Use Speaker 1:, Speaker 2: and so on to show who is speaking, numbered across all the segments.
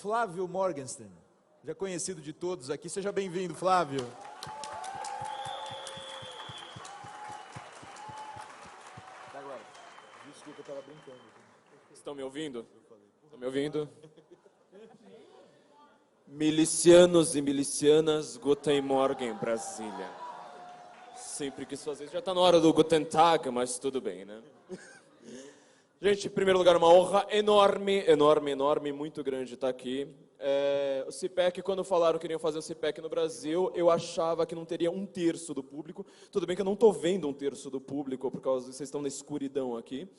Speaker 1: Flávio Morgenstern, já conhecido de todos aqui. Seja bem-vindo, Flávio. Desculpa, eu estava brincando.
Speaker 2: Estão me ouvindo? Estão me ouvindo? Milicianos e milicianas, Guten Morgen, Brasília. Sempre quis fazer. Já está na hora do Guten Tag, mas tudo bem, né? Gente, em primeiro lugar, uma honra enorme, enorme, enorme, muito grande estar aqui. O CIPEC, quando falaram que iriam fazer o CIPEC no Brasil, eu achava que não teria um terço do público. Tudo bem que eu não estou vendo um terço do público, por causa de vocês estão na escuridão aqui.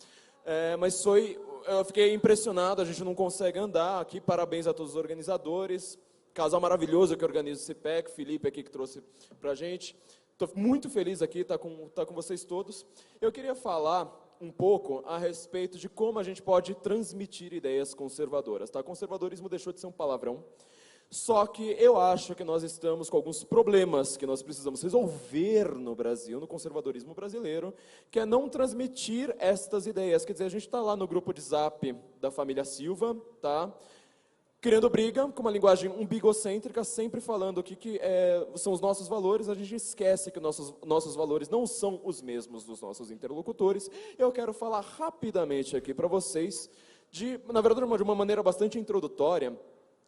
Speaker 2: Mas eu fiquei impressionado, a gente não consegue andar aqui. Parabéns a todos os organizadores. Casal maravilhoso que organiza o CIPEC, Felipe aqui que trouxe para a gente. Estou muito feliz aqui, estar com vocês todos. Eu queria falar um pouco a respeito de como a gente pode transmitir ideias conservadoras. Tá? Conservadorismo deixou de ser um palavrão, só que eu acho que nós estamos com alguns problemas que nós precisamos resolver no Brasil, no conservadorismo brasileiro, que é não transmitir estas ideias. Quer dizer, a gente está lá no grupo de Zap da família Silva, tá? Criando briga, com uma linguagem umbigocêntrica, sempre falando o que são os nossos valores. A gente esquece que nossos valores não são os mesmos dos nossos interlocutores. Eu quero falar rapidamente aqui para vocês, na verdade, de uma maneira bastante introdutória,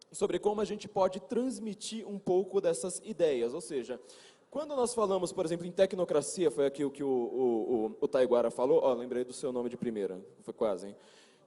Speaker 2: sobre como a gente pode transmitir um pouco dessas ideias. Ou seja, quando nós falamos, por exemplo, em tecnocracia, foi aqui o que o Taiguara falou, lembrei do seu nome de primeira, foi quase, hein?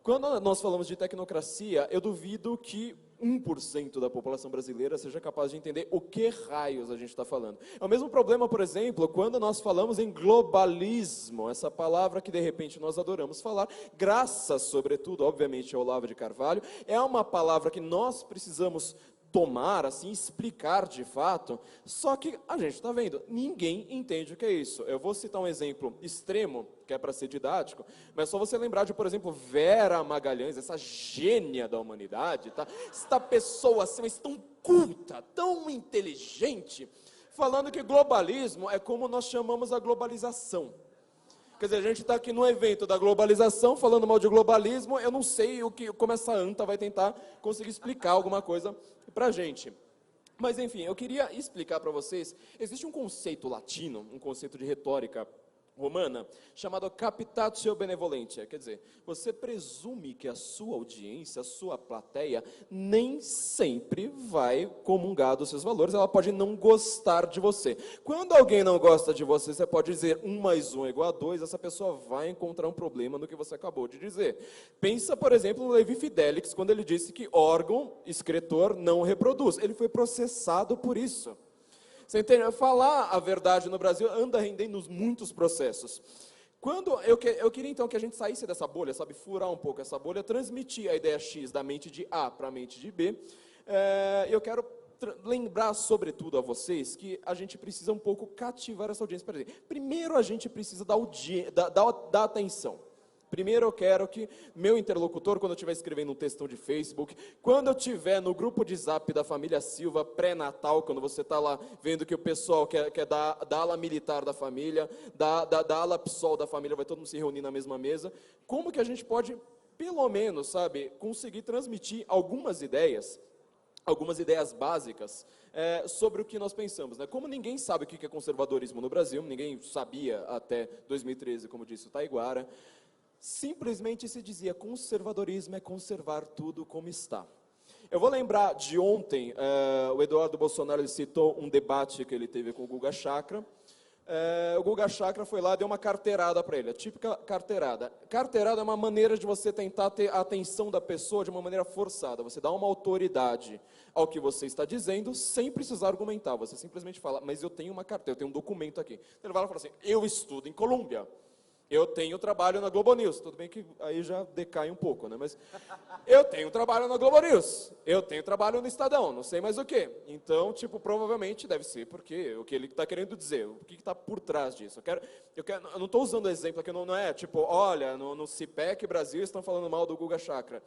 Speaker 2: Quando nós falamos de tecnocracia, eu duvido que 1% da população brasileira seja capaz de entender o que raios a gente está falando. É o mesmo problema, por exemplo, quando nós falamos em globalismo, essa palavra que de repente nós adoramos falar, graças, sobretudo, obviamente, ao Olavo de Carvalho, é uma palavra que nós precisamos tomar, assim, explicar de fato, só que a gente está vendo, ninguém entende o que é isso. Eu vou citar um exemplo extremo, que é para ser didático, mas só você lembrar de, por exemplo, Vera Magalhães, essa gênia da humanidade, tá? Esta pessoa assim, mas tão culta, tão inteligente, falando que globalismo é como nós chamamos a globalização. Quer dizer, a gente está aqui no evento da globalização, falando mal de globalismo, eu não sei como essa anta vai tentar conseguir explicar alguma coisa para a gente. Mas, enfim, eu queria explicar para vocês, existe um conceito latino, um conceito de retórica romana, chamado captatio benevolentia, quer dizer, você presume que a sua audiência, a sua plateia, nem sempre vai comungar dos seus valores, ela pode não gostar de você. Quando alguém não gosta de você, você pode dizer 1 mais 1 é igual a 2, essa pessoa vai encontrar um problema no que você acabou de dizer. Pensa, por exemplo, no Levi Fidelix, quando ele disse que órgão excretor não reproduz. Ele foi processado por isso. Você entende? Falar a verdade no Brasil anda rendendo muitos processos. Quando eu queria então que a gente saísse dessa bolha, sabe, furar um pouco essa bolha, transmitir a ideia X da mente de A para a mente de B. Eu quero lembrar, sobretudo, a vocês que a gente precisa um pouco cativar essa audiência. Primeiro, a gente precisa dar atenção. Primeiro eu quero que meu interlocutor, quando eu estiver escrevendo um textão de Facebook, quando eu estiver no grupo de Zap da família Silva, pré-natal, quando você está lá vendo que o pessoal quer da ala militar da família, da ala PSOL da família, vai todo mundo se reunir na mesma mesa, como que a gente pode, pelo menos, sabe, conseguir transmitir algumas ideias básicas sobre o que nós pensamos, né? Como ninguém sabe o que é conservadorismo no Brasil, ninguém sabia até 2013, como disse o Taiguara, simplesmente se dizia, conservadorismo é conservar tudo como está. Eu vou lembrar de ontem, o Eduardo Bolsonaro citou um debate que ele teve com o Guga Chakra. O Guga Chakra foi lá e deu uma carteirada para ele, a típica carteirada. Carteirada é uma maneira de você tentar ter a atenção da pessoa de uma maneira forçada. Você dá uma autoridade ao que você está dizendo, sem precisar argumentar. Você simplesmente fala, mas eu tenho uma carteira, eu tenho um documento aqui. Ele vai lá e fala assim, eu estudo em Colômbia. Eu tenho trabalho na Globo News, tudo bem que aí já decai um pouco, né? Mas eu tenho trabalho na Globo News, eu tenho trabalho no Estadão, não sei mais o quê. Então, tipo, provavelmente deve ser porque o que ele está querendo dizer, o que está por trás disso. Eu não estou usando o exemplo aqui, não é tipo, olha, no CIPEC Brasil estão falando mal do Guga Chakra.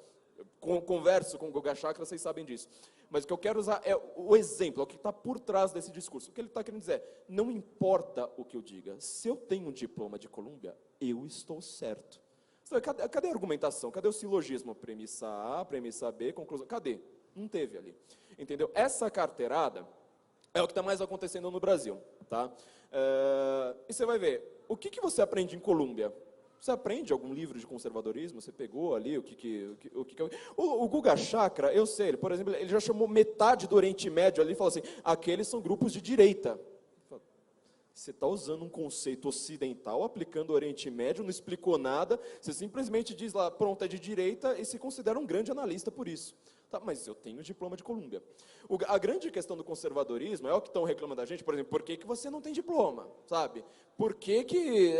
Speaker 2: Converso com o Guga Chakra, vocês sabem disso. Mas o que eu quero usar é o exemplo, é o que está por trás desse discurso. O que ele está querendo dizer é, não importa o que eu diga, se eu tenho um diploma de Colômbia, eu estou certo. Cadê a argumentação? Cadê o silogismo? Premissa A, premissa B, conclusão. Cadê? Não teve ali. Entendeu? Essa carteirada é o que está mais acontecendo no Brasil. Tá? E você vai ver, o que você aprende em Colômbia? Você aprende algum livro de conservadorismo? Você pegou ali o que o Guga Chakra, eu sei, por exemplo, ele já chamou metade do Oriente Médio ali e falou assim, aqueles são grupos de direita. Você está usando um conceito ocidental, aplicando o Oriente Médio, não explicou nada, você simplesmente diz lá, pronto, é de direita, e se considera um grande analista por isso. Tá, mas eu tenho diploma de Colômbia. A grande questão do conservadorismo é o que estão reclamando da gente, por exemplo, por que você não tem diploma, sabe? Por que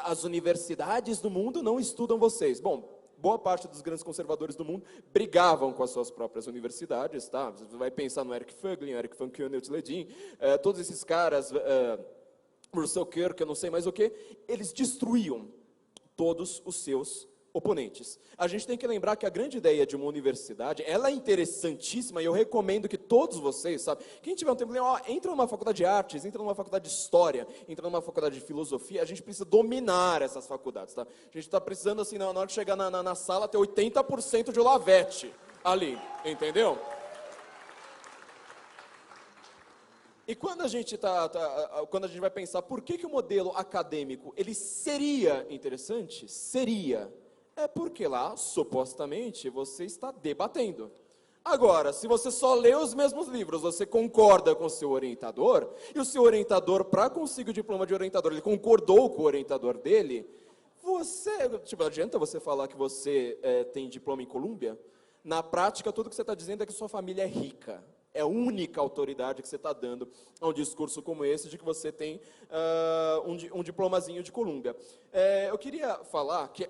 Speaker 2: as universidades do mundo não estudam vocês? Bom, boa parte dos grandes conservadores do mundo brigavam com as suas próprias universidades, tá? Você vai pensar no Eric Fögling, Eric Van Kunen, Ledin, todos esses caras, Russell Kirk, eu não sei mais o que, eles destruíam todos os seus oponentes. A gente tem que lembrar que a grande ideia de uma universidade, ela é interessantíssima e eu recomendo que todos vocês, sabe, quem tiver um tempo, entra numa faculdade de artes, entra numa faculdade de história, entra numa faculdade de filosofia, a gente precisa dominar essas faculdades, tá? A gente está precisando, assim, na hora de chegar na sala, ter 80% de Olavete ali, entendeu? E quando a gente quando a gente vai pensar por que o modelo acadêmico ele seria interessante, é porque lá, supostamente, você está debatendo. Agora, se você só lê os mesmos livros, você concorda com o seu orientador, e o seu orientador, para conseguir o diploma de orientador, ele concordou com o orientador dele, não adianta você falar que você tem diploma em Colômbia, na prática, tudo que você está dizendo é que sua família é rica. É a única autoridade que você está dando a um discurso como esse, de que você tem um diplomazinho de Colômbia. Eu queria falar que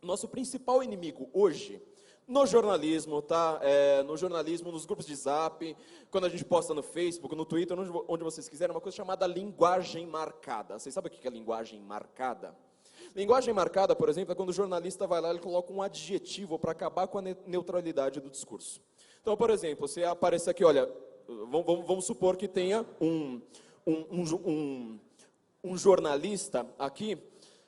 Speaker 2: nosso principal inimigo hoje, no jornalismo, tá? No jornalismo, nos grupos de zap, quando a gente posta no Facebook, no Twitter, onde vocês quiserem, é uma coisa chamada linguagem marcada. Vocês sabem o que é linguagem marcada? Linguagem marcada, por exemplo, é quando o jornalista vai lá e coloca um adjetivo para acabar com a neutralidade do discurso. Então, por exemplo, você aparece aqui, olha, vamos supor que tenha um jornalista aqui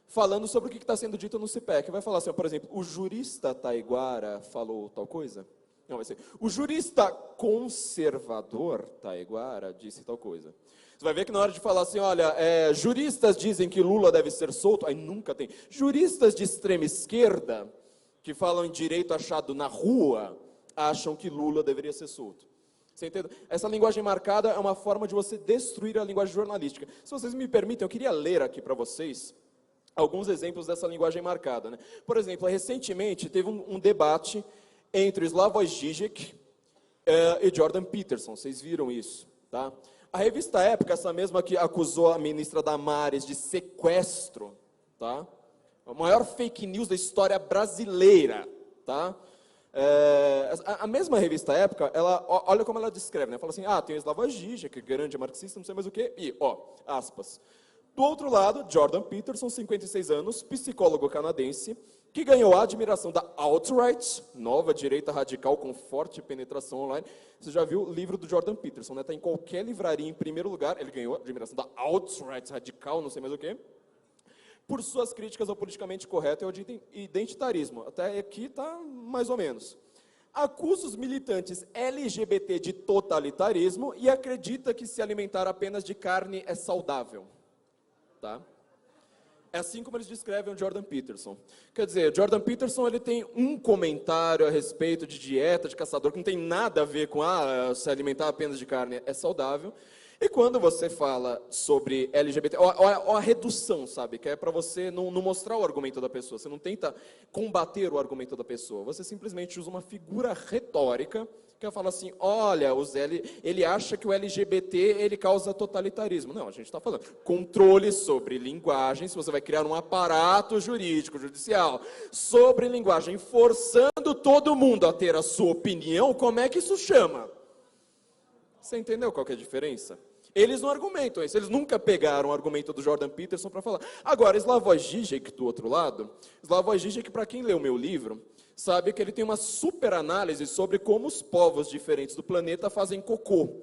Speaker 2: falando sobre o que está sendo dito no CIPEC. Vai falar assim, por exemplo, o jurista Taiguara falou tal coisa? Não, vai ser, o jurista conservador Taiguara disse tal coisa. Você vai ver que na hora de falar assim, olha, juristas dizem que Lula deve ser solto, aí nunca tem. Juristas de extrema esquerda, que falam em direito achado na rua, acham que Lula deveria ser solto. Você entende? Essa linguagem marcada é uma forma de você destruir a linguagem jornalística. Se vocês me permitem, eu queria ler aqui para vocês alguns exemplos dessa linguagem marcada, né? Por exemplo, recentemente teve um debate entre Slavoj Žižek e Jordan Peterson. Vocês viram isso, tá? A revista Época, essa mesma que acusou a ministra Damares de sequestro, tá? A maior fake news da história brasileira, tá? A mesma revista Época, olha como ela descreve, né? Fala assim, tem o Slavoj Žižek, que é grande marxista, não sei mais o quê, e, aspas. Do outro lado, Jordan Peterson, 56 anos, psicólogo canadense, que ganhou a admiração da alt-right, nova direita radical com forte penetração online. Você já viu o livro do Jordan Peterson, né? Está em qualquer livraria, em primeiro lugar, ele ganhou a admiração da alt-right radical, não sei mais o quê, por suas críticas ao politicamente correto e ao identitarismo. Até aqui está mais ou menos. Acusa os militantes LGBT de totalitarismo e acredita que se alimentar apenas de carne é saudável. Tá? É assim como eles descrevem o Jordan Peterson. Quer dizer, Jordan Peterson ele tem um comentário a respeito de dieta de caçador que não tem nada a ver com se alimentar apenas de carne é saudável. E quando você fala sobre LGBT, ou a redução, sabe? Que é para você não mostrar o argumento da pessoa, você não tenta combater o argumento da pessoa, você simplesmente usa uma figura retórica que fala assim, olha, ele acha que o LGBT ele causa totalitarismo. Não, a gente está falando controle sobre linguagem, se você vai criar um aparato jurídico, judicial, sobre linguagem, forçando todo mundo a ter a sua opinião, como é que isso chama? Você entendeu qual que é a diferença? Eles não argumentam isso, eles nunca pegaram o argumento do Jordan Peterson para falar. Agora, Slavoj Žižek, do outro lado, Slavoj Žižek, para quem leu o meu livro, sabe que ele tem uma super análise sobre como os povos diferentes do planeta fazem cocô.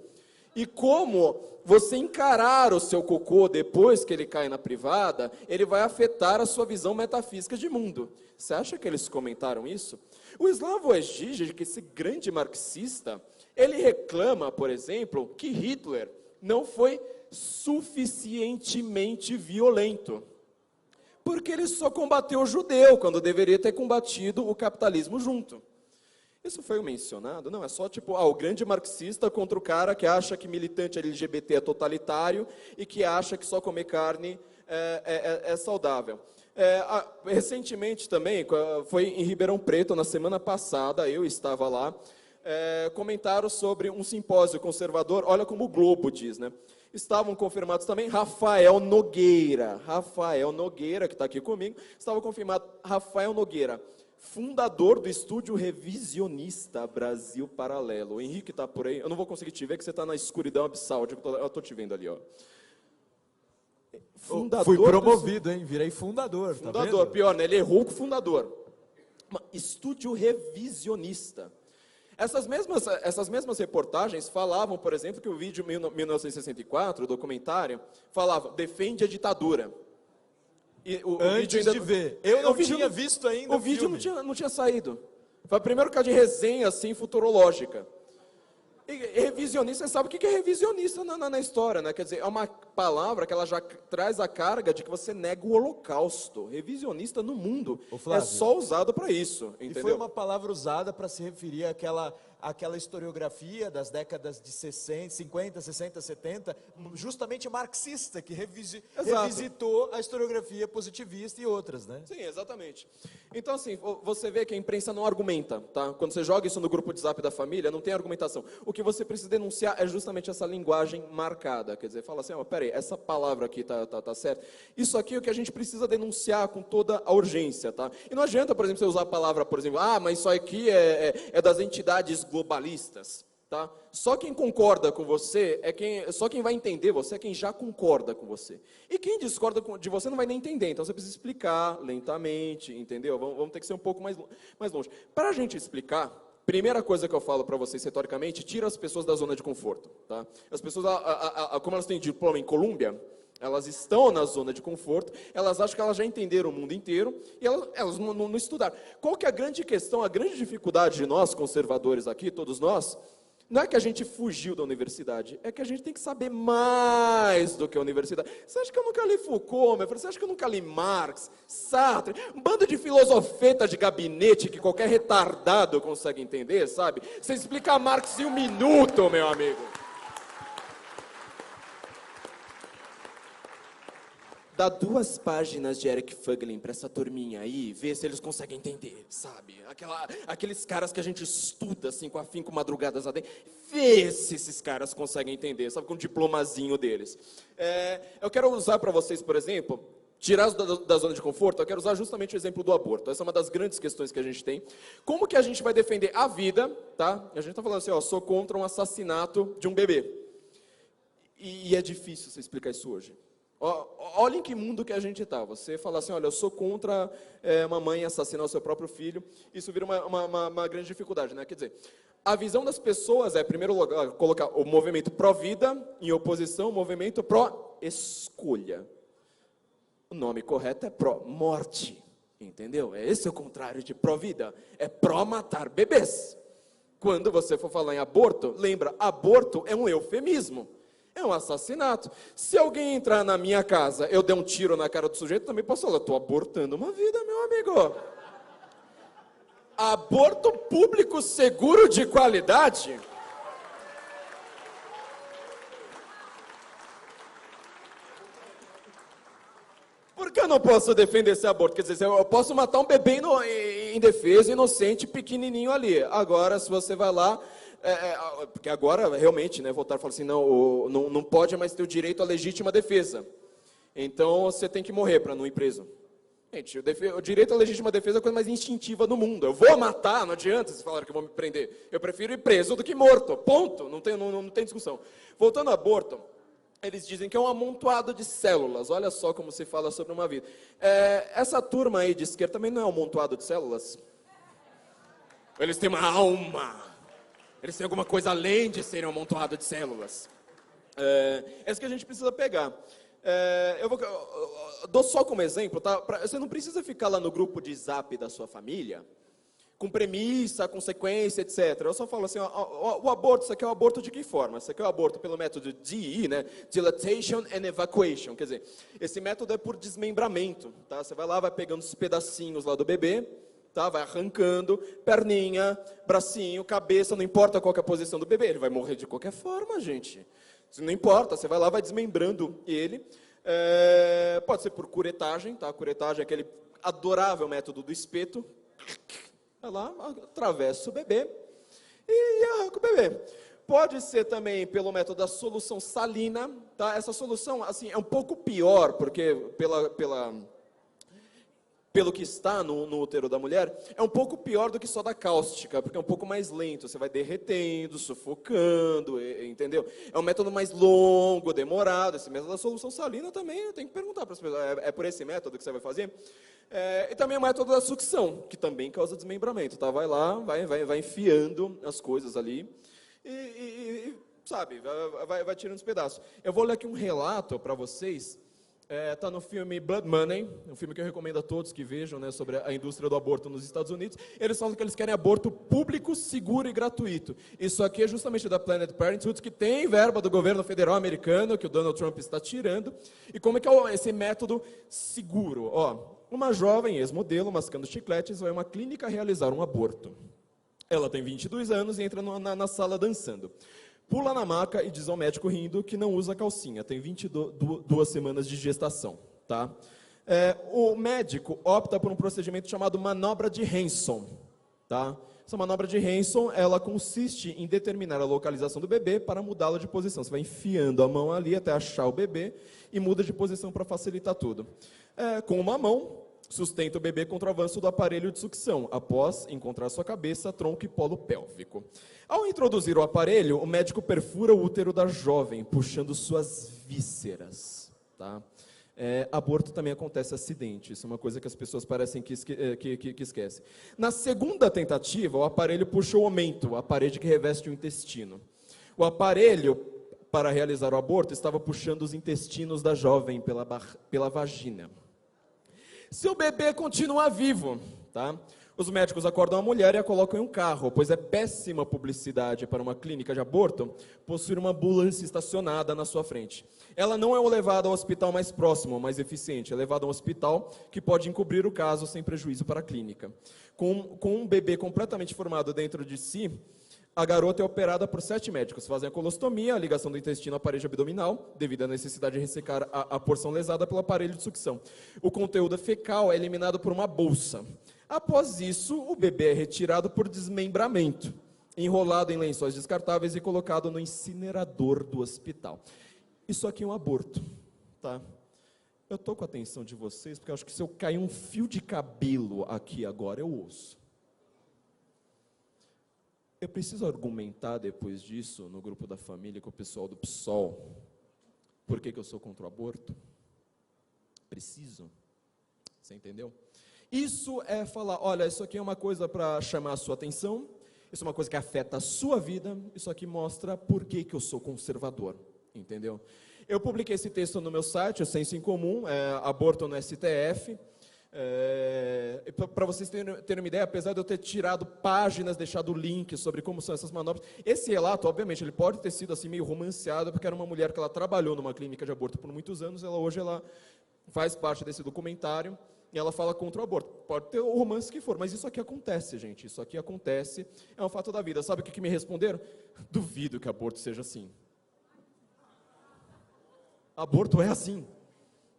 Speaker 2: E como você encarar o seu cocô depois que ele cai na privada, ele vai afetar a sua visão metafísica de mundo. Você acha que eles comentaram isso? O Slavoj Žižek, esse grande marxista, ele reclama, por exemplo, que Hitler não foi suficientemente violento. Porque ele só combateu o judeu, quando deveria ter combatido o capitalismo junto. Isso foi mencionado? Não, é só tipo, o grande marxista contra o cara que acha que militante LGBT é totalitário e que acha que só comer carne é saudável. Recentemente também, foi em Ribeirão Preto, na semana passada, eu estava lá, comentaram sobre um simpósio conservador, olha como o Globo diz, né? Estavam confirmados também Rafael Nogueira, que está aqui comigo, estava confirmado Rafael Nogueira, fundador do estúdio revisionista Brasil Paralelo. O Henrique está por aí, eu não vou conseguir te ver, que você está na escuridão abissal, eu estou te vendo ali, ó.
Speaker 1: Fui promovido, hein? Virei fundador.
Speaker 2: Fundador,
Speaker 1: tá
Speaker 2: pior, né? Ele errou com o fundador. Estúdio revisionista. Essas mesmas reportagens falavam, por exemplo, que o vídeo 1964, o documentário, falava, defende a ditadura. E
Speaker 1: Antes de ver. Eu não tinha visto ainda
Speaker 2: o vídeo não tinha saído. Foi o primeiro caso de resenha, assim, futurológica. E revisionista, você sabe o que é revisionista na história, né? Quer dizer, é uma palavra que ela já traz a carga de que você nega o holocausto. Revisionista no mundo é só usado para isso, entendeu?
Speaker 1: E foi uma palavra usada para se referir àquela historiografia das décadas de 50, 60, 70, justamente marxista, que revisitou a historiografia positivista e outras, né?
Speaker 2: Sim, exatamente. Então, assim, você vê que a imprensa não argumenta, tá? Quando você joga isso no grupo de zap da família, não tem argumentação. O que você precisa denunciar é justamente essa linguagem marcada, quer dizer, fala assim, peraí, essa palavra aqui tá certa. Isso aqui é o que a gente precisa denunciar com toda a urgência, tá? E não adianta, por exemplo, você usar a palavra, por exemplo, mas isso aqui é das entidades globalistas, tá? Só quem concorda com você só quem vai entender você é quem já concorda com você. E quem discorda de você não vai nem entender, então você precisa explicar lentamente, entendeu? Vamos ter que ser um pouco mais longe. Para a gente explicar, primeira coisa que eu falo para vocês, retoricamente, tira as pessoas da zona de conforto, tá? As pessoas, como elas têm diploma em Colômbia, elas estão na zona de conforto, elas acham que elas já entenderam o mundo inteiro, e elas não estudaram. Qual que é a grande questão, a grande dificuldade de nós, conservadores aqui, todos nós, não é que a gente fugiu da universidade, é que a gente tem que saber mais do que a universidade. Você acha que eu nunca li Foucault, meu filho? Você acha que eu nunca li Marx, Sartre? Um bando de filosofeta de gabinete que qualquer retardado consegue entender, sabe? Você explica Marx em 1 minuto, meu amigo. Dá 2 páginas de Eric Fögling para essa turminha aí, vê se eles conseguem entender, sabe? Aqueles caras que a gente estuda assim com afinco madrugadas adentro, vê se esses caras conseguem entender, sabe? Com um diplomazinho deles. Eu quero usar para vocês, por exemplo, tirar da zona de conforto, eu quero usar justamente o exemplo do aborto. Essa é uma das grandes questões que a gente tem. Como que a gente vai defender a vida, tá? A gente está falando assim, sou contra um assassinato de um bebê. E é difícil você explicar isso hoje. Olha em que mundo que a gente está. Você fala assim, olha, eu sou contra uma mãe assassinar o seu próprio filho. Isso vira uma grande dificuldade, né? Quer dizer, a visão das pessoas é, em primeiro lugar, colocar o movimento pró-vida em oposição ao movimento pró-escolha. O nome correto é pró-morte, entendeu? Esse é o contrário de pró-vida. É pró-matar bebês. Quando você for falar em aborto, lembra, aborto é um eufemismo. É um assassinato. Se alguém entrar na minha casa, eu der um tiro na cara do sujeito, também posso falar, estou abortando uma vida, meu amigo. Aborto público seguro de qualidade? Por que eu não posso defender esse aborto? Quer dizer, eu posso matar um bebê indefeso, inocente, pequenininho ali. Agora, se você vai lá... porque agora, realmente, né, voltaram e falaram assim, não pode mais ter o direito à legítima defesa. Então, você tem que morrer para não ir preso. Gente, o direito à legítima defesa é a coisa mais instintiva do mundo. Eu vou matar, não adianta vocês falarem que eu vou me prender. Eu prefiro ir preso do que morto, ponto. Não tem discussão. Voltando ao aborto, eles dizem que é um amontoado de células. Olha só como se fala sobre uma vida. Essa turma aí de esquerda também não é um amontoado de células? Eles têm uma alma. Eles têm alguma coisa além de serem um amontoado de células. É isso que a gente precisa pegar. Eu dou só como exemplo, tá? Você não precisa ficar lá no grupo de zap da sua família, com premissa, consequência, etc. Eu só falo assim, o aborto, isso aqui é o aborto de que forma? Isso aqui é o aborto pelo método DE, né? Dilatation and Evacuation. Quer dizer, esse método é por desmembramento, tá? Você vai lá, vai pegando os pedacinhos lá do bebê, tá? Vai arrancando, perninha, bracinho, cabeça, não importa qual que é a posição do bebê, ele vai morrer de qualquer forma, gente. Não importa, você vai lá, vai desmembrando ele. Pode ser por curetagem, tá? Curetagem é aquele adorável método do espeto. Vai lá, atravessa o bebê e arranca o bebê. Pode ser também pelo método da solução salina, tá? Essa solução, assim, é um pouco pior, porque pelo que está no útero da mulher, é um pouco pior do que só da cáustica, porque é um pouco mais lento, você vai derretendo, sufocando, entendeu? É um método mais longo, demorado. Esse método da solução salina também, tem que perguntar para as pessoas, é por esse método que você vai fazer? E também o método da sucção, que também causa desmembramento, tá? Vai lá, vai enfiando as coisas ali, e sabe, vai tirando os pedaços. Eu vou ler aqui um relato para vocês. Está no filme Blood Money, um filme que eu recomendo a todos que vejam, né, sobre a indústria do aborto nos Estados Unidos. Eles falam que eles querem aborto público, seguro e gratuito. Isso aqui é justamente da Planned Parenthood, que tem verba do governo federal americano, que o Donald Trump está tirando. E como é que é esse método seguro? Uma jovem ex-modelo, mascando chicletes, vai a uma clínica realizar um aborto. Ela tem 22 anos e entra na sala dançando. Pula na maca e diz ao médico rindo que não usa calcinha, tem 22 semanas de gestação, tá? O médico opta por um procedimento chamado manobra de Hanson, tá? Essa manobra de Hanson, ela consiste em determinar a localização do bebê para mudá-lo de posição. Você vai enfiando a mão ali até achar o bebê e muda de posição para facilitar tudo. Com uma mão, sustenta o bebê contra o avanço do aparelho de sucção, após encontrar sua cabeça, tronco e polo pélvico. Ao introduzir o aparelho, o médico perfura o útero da jovem, puxando suas vísceras. Tá? Aborto também acontece acidente, isso é uma coisa que as pessoas parecem que esquecem. Na segunda tentativa, o aparelho puxa o omento, a parede que reveste o intestino. O aparelho, para realizar o aborto, estava puxando os intestinos da jovem pela vagina. Se o bebê continua vivo, tá? Os médicos acordam a mulher e a colocam em um carro, pois é péssima publicidade para uma clínica de aborto possuir uma ambulância estacionada na sua frente. Ela não é levada ao hospital mais próximo, mais eficiente, é levada a um hospital que pode encobrir o caso sem prejuízo para a clínica. Com um bebê completamente formado dentro de si, a garota é operada por 7 médicos. Fazem a colostomia, a ligação do intestino à parede abdominal, devido à necessidade de ressecar a porção lesada pelo aparelho de sucção. O conteúdo fecal é eliminado por uma bolsa. Após isso, o bebê é retirado por desmembramento, enrolado em lençóis descartáveis e colocado no incinerador do hospital. Isso aqui é um aborto, tá? Eu estou com a atenção de vocês, porque eu acho que se eu cair um fio de cabelo aqui agora, eu ouço. Eu preciso argumentar depois disso, no grupo da família, com o pessoal do PSOL, por que eu sou contra o aborto? Preciso. Você entendeu? Isso é falar, olha, isso aqui é uma coisa para chamar a sua atenção, isso é uma coisa que afeta a sua vida, isso aqui mostra por que eu sou conservador, entendeu? Eu publiquei esse texto no meu site, o Senso em Comum, aborto no STF. Para vocês terem uma ideia, apesar de eu ter tirado páginas, deixado links sobre como são essas manobras, esse relato, obviamente, ele pode ter sido assim meio romanceado, porque era uma mulher que ela trabalhou numa clínica de aborto por muitos anos, hoje ela faz parte desse documentário, e ela fala contra o aborto. Pode ter o romance que for, mas isso aqui acontece, gente, isso aqui acontece, é um fato da vida. Sabe o que me responderam? Duvido que aborto seja assim. Aborto é assim.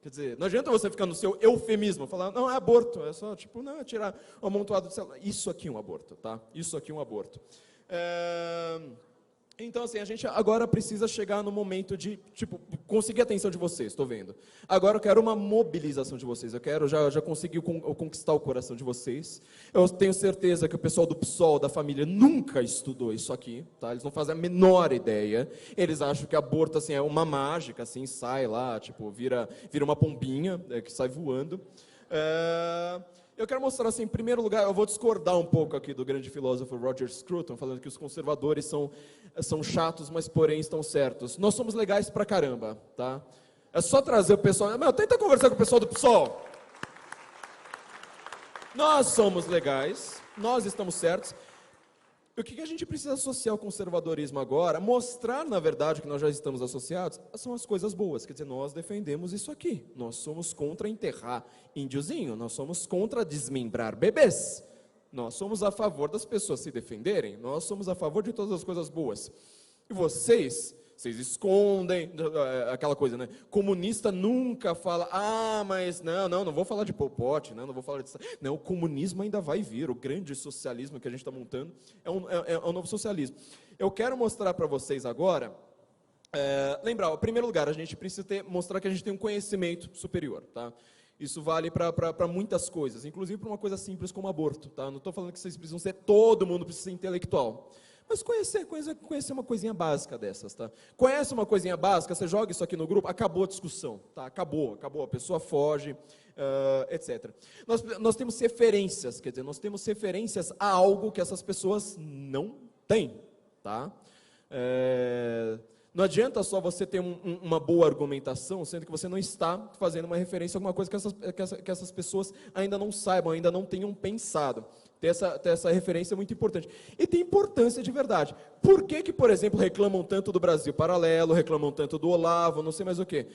Speaker 2: Quer dizer, não adianta você ficar no seu eufemismo, falar, não, é aborto, é só, não, é tirar um amontoado de célula. Isso aqui é um aborto, tá? Isso aqui é um aborto. Então, assim, a gente agora precisa chegar no momento de, conseguir a atenção de vocês, estou vendo. Agora eu quero uma mobilização de vocês, já consegui conquistar o coração de vocês. Eu tenho certeza que o pessoal do PSOL, da família, nunca estudou isso aqui, tá? Eles não fazem a menor ideia. Eles acham que aborto, assim, é uma mágica, assim, sai lá, vira uma pombinha, que sai voando.
Speaker 3: Eu quero mostrar, assim, em primeiro lugar, eu vou discordar um pouco aqui do grande filósofo Roger Scruton, falando que os conservadores são chatos, mas porém estão certos. Nós somos legais pra caramba, tá? É só trazer o pessoal... Tenta conversar com o pessoal do PSOL. Nós somos legais, nós estamos certos. O que a gente precisa associar ao conservadorismo agora, mostrar, na verdade, que nós já estamos associados, são as coisas boas. Quer dizer, nós defendemos isso aqui. Nós somos contra enterrar índiozinho, nós somos contra desmembrar bebês. Nós somos a favor das pessoas se defenderem, nós somos a favor de todas as coisas boas. E vocês escondem, aquela coisa, né? Comunista nunca fala, mas não vou falar de Pol Pot, não vou falar disso. Não, o comunismo ainda vai vir, o grande socialismo que a gente está montando é um novo socialismo. Eu quero mostrar para vocês agora, lembrar, em primeiro lugar, a gente precisa mostrar que a gente tem um conhecimento superior, tá? Isso vale para muitas coisas, inclusive para uma coisa simples como aborto, tá? Não estou falando que vocês precisam ser, todo mundo precisa ser intelectual. Mas conhecer uma coisinha básica dessas, tá? Conhece uma coisinha básica, você joga isso aqui no grupo, acabou a discussão, tá? Acabou, a pessoa foge, etc. Nós temos referências, quer dizer, nós temos referências a algo que essas pessoas não têm, tá? Não adianta só você ter uma boa argumentação, sendo que você não está fazendo uma referência a alguma coisa que essas pessoas ainda não saibam, ainda não tenham pensado. Ter essa referência é muito importante. E tem importância de verdade. Por que, por exemplo, reclamam tanto do Brasil Paralelo, reclamam tanto do Olavo, não sei mais o quê?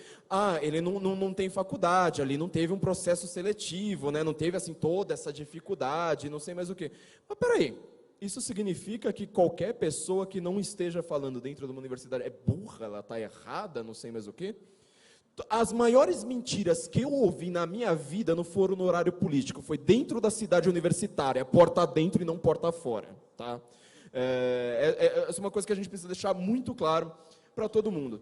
Speaker 3: Ele não tem faculdade, ali não teve um processo seletivo, né? Não teve assim, toda essa dificuldade, não sei mais o quê. Mas peraí, isso significa que qualquer pessoa que não esteja falando dentro de uma universidade é burra, ela está errada, não sei mais o quê? As maiores mentiras que eu ouvi na minha vida não foram no horário político, foi dentro da cidade universitária, porta dentro e não porta fora, tá? Essa é uma coisa que a gente precisa deixar muito claro para todo mundo.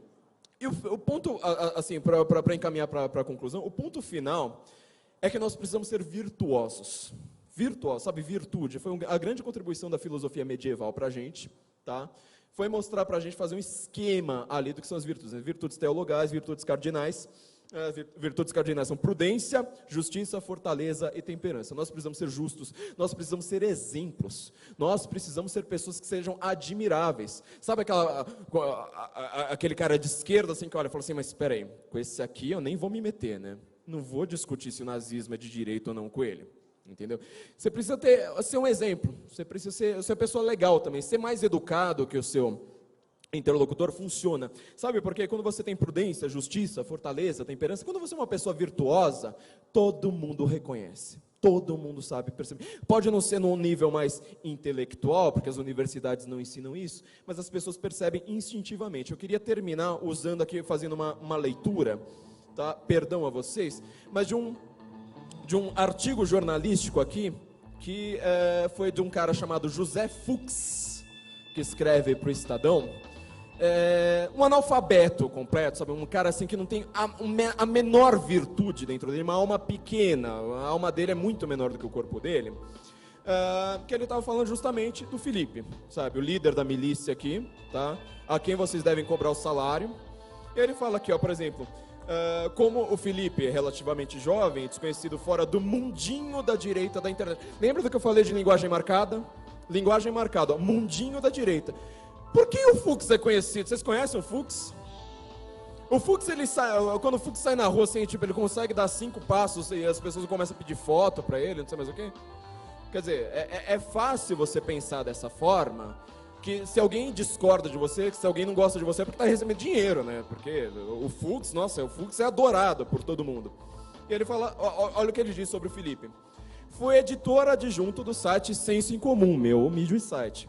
Speaker 3: E o ponto, assim, para encaminhar para a conclusão, o ponto final é que nós precisamos ser virtuosos. Virtuoso, sabe, virtude, foi a grande contribuição da filosofia medieval para a gente, tá? Foi mostrar para a gente fazer um esquema ali do que são as virtudes, né? Virtudes teologais, virtudes cardinais. Virtudes cardinais são prudência, justiça, fortaleza e temperança. Nós precisamos ser justos, nós precisamos ser exemplos, nós precisamos ser pessoas que sejam admiráveis. Sabe aquele cara de esquerda assim que olha e fala assim, mas espera aí, com esse aqui eu nem vou me meter, né? Não vou discutir se o nazismo é de direita ou não com ele. Entendeu? Você precisa ser um exemplo, você precisa ser uma pessoa legal também, ser mais educado que o seu interlocutor funciona. Sabe por quê? Quando você tem prudência, justiça, fortaleza, temperança, quando você é uma pessoa virtuosa, todo mundo reconhece, todo mundo sabe perceber. Pode não ser num nível mais intelectual, porque as universidades não ensinam isso, mas as pessoas percebem instintivamente. Eu queria terminar usando aqui, fazendo uma leitura, tá? Perdão a vocês, mas de um artigo jornalístico aqui, que foi de um cara chamado José Fux, que escreve para o Estadão, um analfabeto completo, sabe? Um cara assim que não tem a menor virtude dentro dele, uma alma pequena, a alma dele é muito menor do que o corpo dele, que ele estava falando justamente do Felipe, sabe? O líder da milícia aqui, tá? A quem vocês devem cobrar o salário. E ele fala aqui, ó, por exemplo... como o Felipe é relativamente jovem, desconhecido fora do mundinho da direita da internet. Lembra do que eu falei de linguagem marcada? Linguagem marcada, ó, mundinho da direita. Por que o Fux é conhecido? Vocês conhecem o Fux? O Fux, quando o Fux sai na rua, assim, tipo, ele consegue dar 5 passos e as pessoas começam a pedir foto pra ele, não sei mais o quê. Quer dizer, é fácil você pensar dessa forma, que se alguém discorda de você, se alguém não gosta de você, é porque está recebendo dinheiro, né? Porque o Fux, nossa, o Fux é adorado por todo mundo. E ele fala, olha o que ele diz sobre o Felipe. Foi editor adjunto do site Senso em Comum, meu humilde site.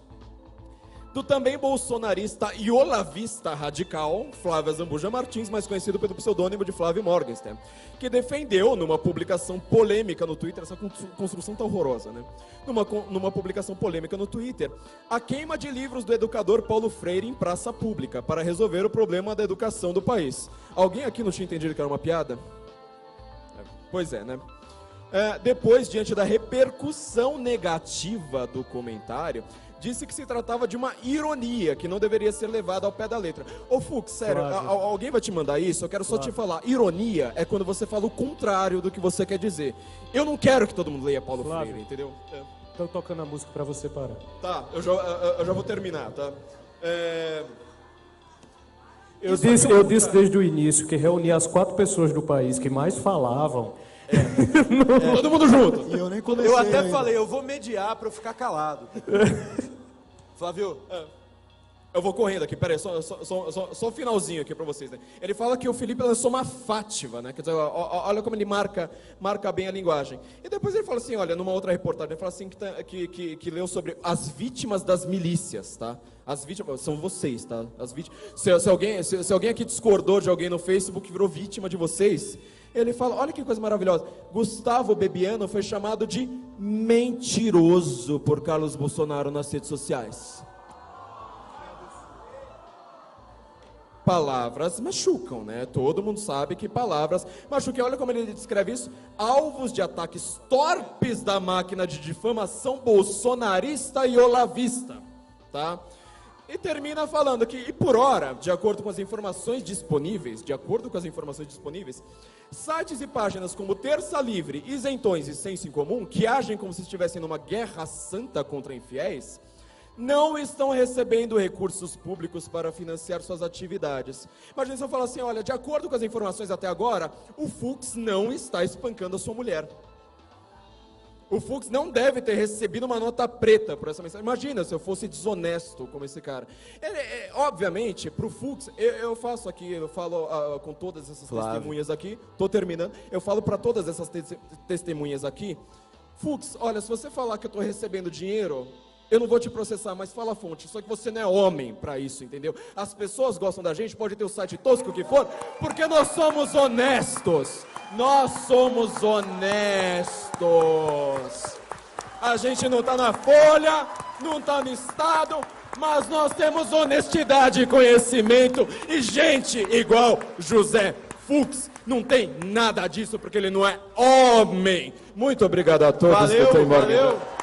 Speaker 3: Do também bolsonarista e olavista radical, Flávio Zambuja Martins, mais conhecido pelo pseudônimo de Flávio Morgenstern, que defendeu numa publicação polêmica no Twitter, essa construção tá horrorosa, né? Numa publicação polêmica no Twitter, a queima de livros do educador Paulo Freire em praça pública, para resolver o problema da educação do país. Alguém aqui não tinha entendido que era uma piada? Pois é, né? Depois, diante da repercussão negativa do comentário, disse que se tratava de uma ironia, que não deveria ser levada ao pé da letra. Ô Fux, sério,
Speaker 4: Flávio.
Speaker 3: alguém vai te mandar isso? Eu quero só te falar, ironia é quando você fala o contrário do que você quer dizer. Eu não quero que todo mundo leia Paulo
Speaker 4: Flávio.
Speaker 3: Freire, entendeu?
Speaker 4: Estão tocando a música pra você parar.
Speaker 3: Tá, eu já vou terminar, tá?
Speaker 4: Eu disse desde o início que reunir as 4 pessoas do país que mais falavam.
Speaker 3: Todo mundo junto.
Speaker 1: E eu nem comecei. Eu até falei, eu vou mediar pra eu ficar calado. Flávio,
Speaker 3: Eu vou correndo aqui, peraí, só um finalzinho aqui pra vocês, né? Ele fala que o Felipe lançou uma fátiva, né? Quer dizer, olha como ele marca bem a linguagem. E depois ele fala assim, olha, numa outra reportagem, ele fala assim que leu sobre as vítimas das milícias, tá? As vítimas, são vocês, tá? As vítimas, se alguém aqui discordou de alguém no Facebook que virou vítima de vocês, ele fala, olha que coisa maravilhosa, Gustavo Bebiano foi chamado de mentiroso por Carlos Bolsonaro nas redes sociais. Palavras machucam, né? Todo mundo sabe que palavras machucam. Olha como ele descreve isso. Alvos de ataques torpes da máquina de difamação bolsonarista e olavista, tá? E termina falando que, e por hora, de acordo com as informações disponíveis, sites e páginas como Terça Livre, Isentões e Senso em Comum, que agem como se estivessem numa guerra santa contra infiéis, não estão recebendo recursos públicos para financiar suas atividades. Imagina se eu falar assim, olha, de acordo com as informações até agora, o Fux não está espancando a sua mulher. O Fux não deve ter recebido uma nota preta por essa mensagem. Imagina se eu fosse desonesto como esse cara. Obviamente, para o Fux, eu faço aqui, eu falo com todas essas testemunhas aqui, estou terminando, eu falo para todas essas testemunhas aqui, Fux, olha, se você falar que eu estou recebendo dinheiro, eu não vou te processar, mas fala a fonte. Só que você não é homem pra isso, entendeu? As pessoas gostam da gente, pode ter o site tosco que for, porque nós somos honestos. Nós somos honestos. A gente não tá na Folha, não tá no Estado, mas nós temos honestidade e conhecimento. E gente igual José Fux não tem nada disso, porque ele não é homem. Muito obrigado a todos.
Speaker 1: valeu.